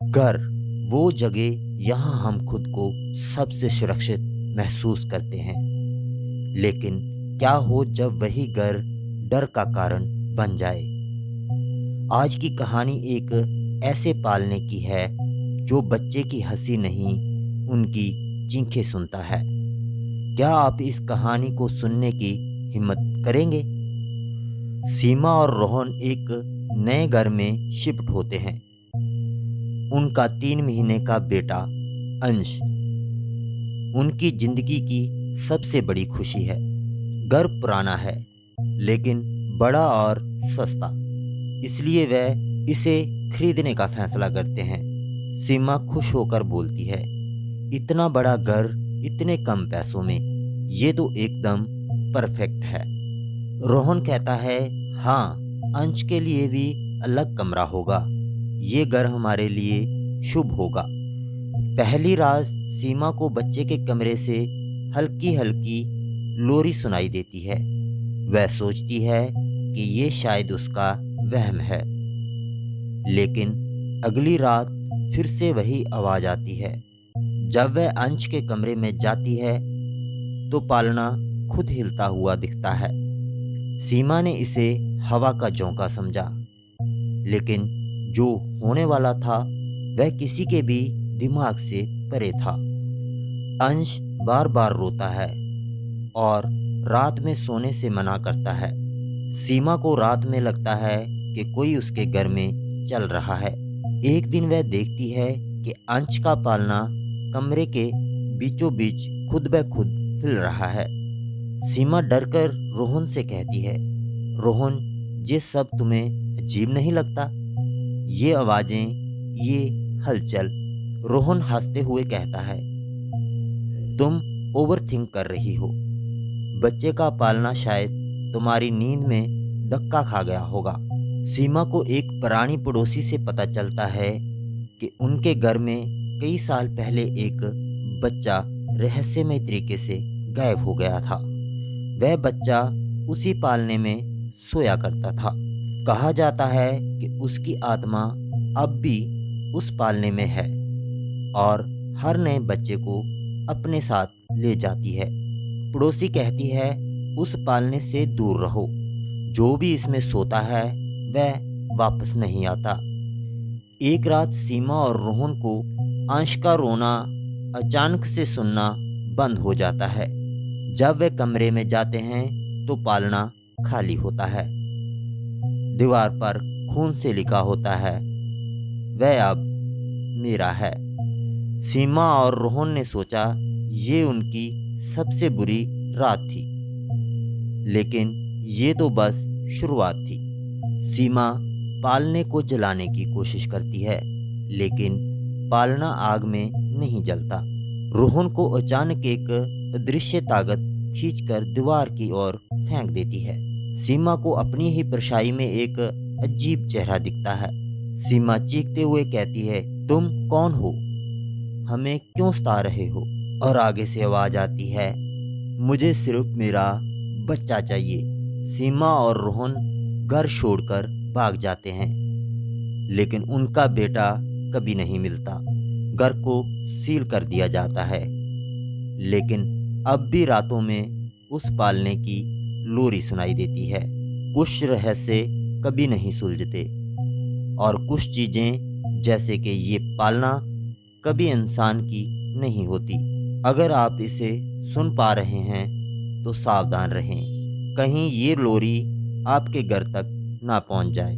घर वो जगह यहाँ हम खुद को सबसे सुरक्षित महसूस करते हैं। लेकिन क्या हो जब वही घर डर का कारण बन जाए। आज की कहानी एक ऐसे पालने की है जो बच्चे की हंसी नहीं, उनकी चीखें सुनता है। क्या आप इस कहानी को सुनने की हिम्मत करेंगे? सीमा और रोहन एक नए घर में शिफ्ट होते हैं। उनका 3 महीने का बेटा अंश उनकी जिंदगी की सबसे बड़ी खुशी है। घर पुराना है लेकिन बड़ा और सस्ता, इसलिए वह इसे खरीदने का फैसला करते हैं। सीमा खुश होकर बोलती है, इतना बड़ा घर इतने कम पैसों में, ये तो एकदम परफेक्ट है। रोहन कहता है, हाँ, अंश के लिए भी अलग कमरा होगा। ये घर हमारे लिए शुभ होगा। पहली रात सीमा को बच्चे के कमरे से हल्की हल्की लोरी सुनाई देती है। वह सोचती है कि ये शायद उसका वहम है। लेकिन अगली रात फिर से वही आवाज आती है। जब वह अंश के कमरे में जाती है तो पालना खुद हिलता हुआ दिखता है। सीमा ने इसे हवा का झोंका समझा, लेकिन जो होने वाला था वह किसी के भी दिमाग से परे था। अंश बार बार रोता है और रात में सोने से मना करता है। सीमा को रात में लगता है कि कोई उसके घर में चल रहा है। एक दिन वह देखती है कि अंश का पालना कमरे के बीचों बीच खुद ब खुद हिल रहा है। सीमा डरकर रोहन से कहती है, रोहन, ये सब तुम्हें अजीब नहीं लगता? ये आवाजें, ये हलचल। रोहन हंसते हुए कहता है, तुम ओवरथिंक कर रही हो। बच्चे का पालना शायद तुम्हारी नींद में धक्का खा गया होगा। सीमा को एक पुरानी पड़ोसी से पता चलता है कि उनके घर में कई साल पहले एक बच्चा रहस्यमय तरीके से गायब हो गया था। वह बच्चा उसी पालने में सोया करता था। कहा जाता है कि उसकी आत्मा अब भी उस पालने में है और हर नए बच्चे को अपने साथ ले जाती है। पड़ोसी कहती है, उस पालने से दूर रहो। जो भी इसमें सोता है वह वापस नहीं आता। एक रात सीमा और रोहन को अंश का रोना अचानक से सुनना बंद हो जाता है। जब वे कमरे में जाते हैं तो पालना खाली होता है। दीवार पर खून से लिखा होता है, वह अब मेरा है। सीमा और रोहन ने सोचा ये उनकी सबसे बुरी रात थी, लेकिन ये तो बस शुरुआत थी। सीमा पालने को जलाने की कोशिश करती है, लेकिन पालना आग में नहीं जलता। रोहन को अचानक एक अदृश्य ताकत खींचकर दीवार की ओर फेंक देती है। सीमा को अपनी ही परछाई में एक अजीब चेहरा दिखता है। सीमा चीखते हुए कहती है, तुम कौन हो? हमें क्यों सता रहे हो? और आगे से आवाज आती है, मुझे सिर्फ मेरा बच्चा चाहिए। सीमा और रोहन घर छोड़कर भाग जाते हैं, लेकिन उनका बेटा कभी नहीं मिलता। घर को सील कर दिया जाता है, लेकिन अब भी रातों में उस पालने की लोरी सुनाई देती है। कुछ रहस्य कभी नहीं सुलझते और कुछ चीजें जैसे कि ये पालना कभी इंसान की नहीं होती। अगर आप इसे सुन पा रहे हैं तो सावधान रहें, कहीं ये लोरी आपके घर तक ना पहुंच जाए।